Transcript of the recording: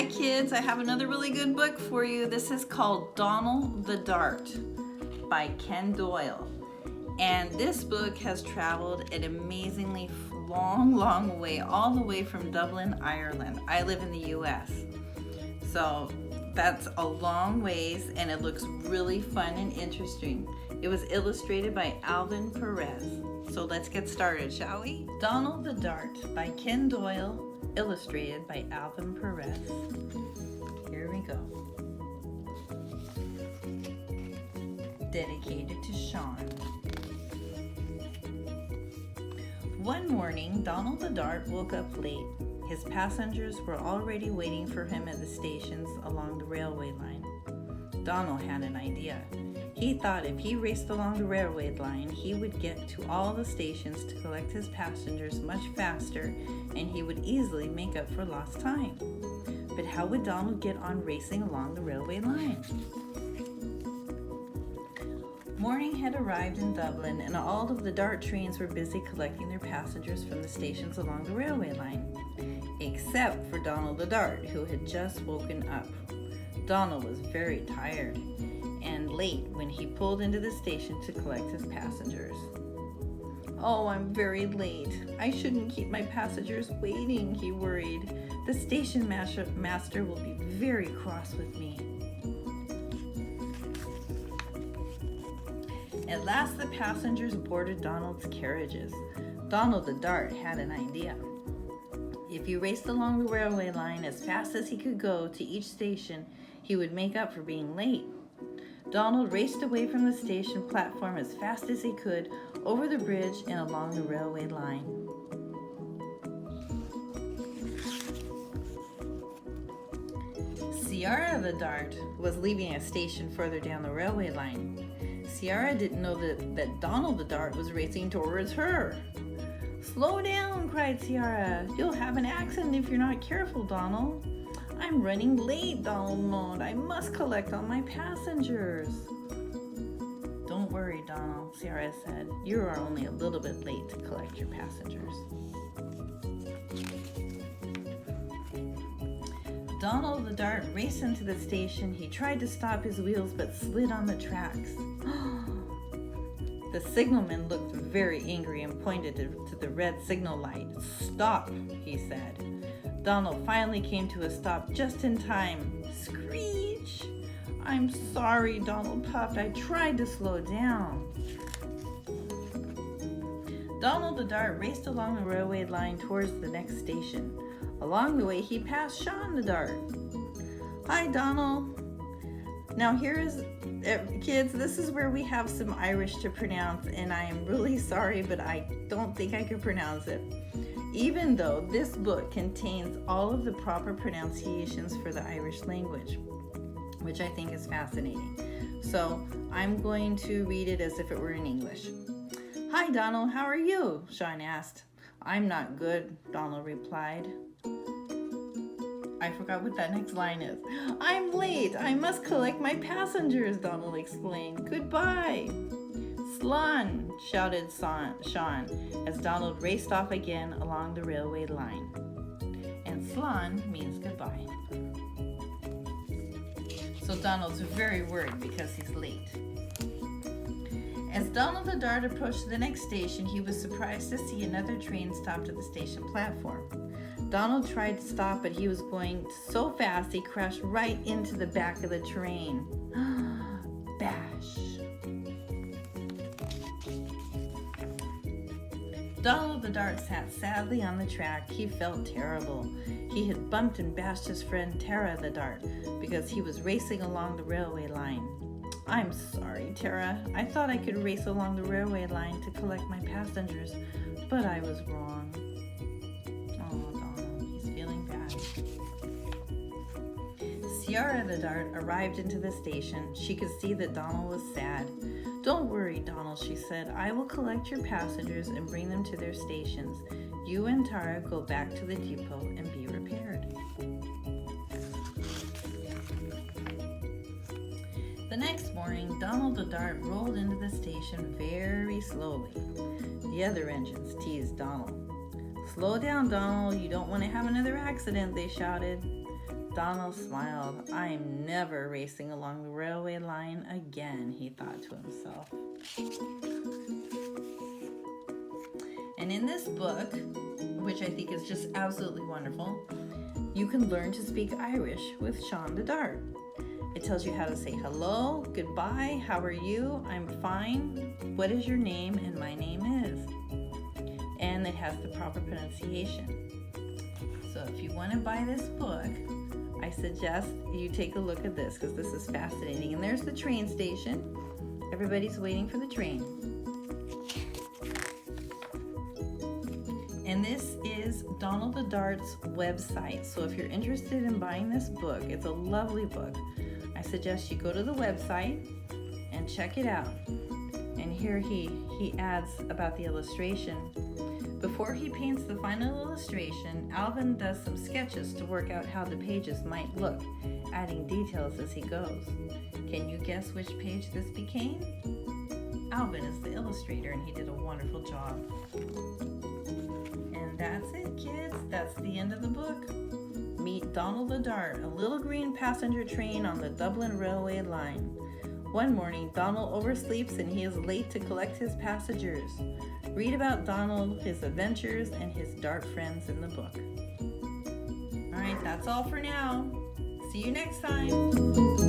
Hi kids, I have another really good book for you. This is called Donal the Dart by Doyle. And this book has traveled an amazingly long way, all the way from Dublin, Ireland. I live in the US. So that's a long ways, and it looks really fun and interesting. It was illustrated by Alvin Perez. So let's get started, shall we? Donal the Dart by Doyle, illustrated by Alvin Perez. Here we go. Dedicated to Sean. One morning, Donal the Dart woke up late. His passengers were already waiting for him at the stations along the railway line. Donal had an idea. He thought if he raced along the railway line, he would get to all the stations to collect his passengers much faster, and he would easily make up for lost time. But how would Donal get on racing along the railway line? Morning had arrived in Dublin, and all of the Dart trains were busy collecting their passengers from the stations along the railway line, except for Donal the Dart, who had just woken up. Donal was very tired and late when he pulled into the station to collect his passengers. "Oh, I'm very late. I shouldn't keep my passengers waiting," he worried. "The station master will be very cross with me." At last the passengers boarded Donald's carriages. Donal the Dart had an idea. If he raced along the railway line as fast as he could go to each station, he would make up for being late. Donald raced away from the station platform as fast as he could, over the bridge and along the railway line. Ciara the Dart was leaving a station further down the railway line. Ciara didn't know that Donal the Dart was racing towards her. "Slow down," cried Ciara. "You'll have an accident if you're not careful, Donal." "I'm running late," Donal moaned. "I must collect all my passengers." "Don't worry, Donal," Ciara said. "You are only a little bit late to collect your passengers." Donal the Dart raced into the station. He tried to stop his wheels but slid on the tracks. The signalman looked very angry and pointed to the red signal light. "Stop," he said. Donal finally came to a stop just in time. Screech! "I'm sorry," Donal puffed. "I tried to slow down." Donal the Dart raced along the railway line towards the next station. Along the way, he passed Sean the Dart. "Hi, Donal." Now kids, this is where we have some Irish to pronounce, and I am really sorry, but I don't think I can pronounce it. Even though this book contains all of the proper pronunciations for the Irish language, which I think is fascinating. So I'm going to read it as if it were in English. "Hi, Donal, how are you?" Sean asked. "I'm not good," Donal replied. I forgot what that next line is. "I'm late. I must collect my passengers," Donal explained. "Goodbye." "Slán," shouted Sean as Donald raced off again along the railway line. And slán means goodbye. So Donald's very worried because he's late. As Donal the Dart approached the next station, he was surprised to see another train stopped at the station platform. Donald tried to stop, but he was going so fast he crashed right into the back of the train. Bash! Donal the Dart sat sadly on the track. He felt terrible. He had bumped and bashed his friend Tara the Dart because he was racing along the railway line. "I'm sorry, Tara. I thought I could race along the railway line to collect my passengers, but I was wrong." Oh, Donal, he's feeling bad. Ciara the Dart arrived into the station. She could see that Donal was sad. "Don't worry, Donal," she said. "I will collect your passengers and bring them to their stations. You and Tara go back to the depot and be repaired." The next morning, Donal the Dart rolled into the station very slowly. The other engines teased Donal. "Slow down, Donal. You don't want to have another accident," they shouted. Donal smiled. I'm never racing along the railway line again, he thought to himself. And in this book, which I think is just absolutely wonderful, you can learn to speak Irish with Sean the Dart. It tells you how to say hello, goodbye, how are you, I'm fine, what is your name, and my name is. And it has the proper pronunciation. So if you want to buy this book, I suggest you take a look at this because this is fascinating. And there's the train station. Everybody's waiting for the train. And this is Donal the Dart's website. So if you're interested in buying this book, it's a lovely book. I suggest you go to the website and check it out. And here he adds about the illustration. Before he paints the final illustration, Alvin does some sketches to work out how the pages might look, adding details as he goes. Can you guess which page this became? Alvin is the illustrator and he did a wonderful job. And that's it, kids. That's the end of the book. Meet Donal the Dart, a little green passenger train on the Dublin Railway line. One morning, Donal oversleeps and he is late to collect his passengers. Read about Donal, his adventures, and his dart friends in the book. All right, that's all for now. See you next time.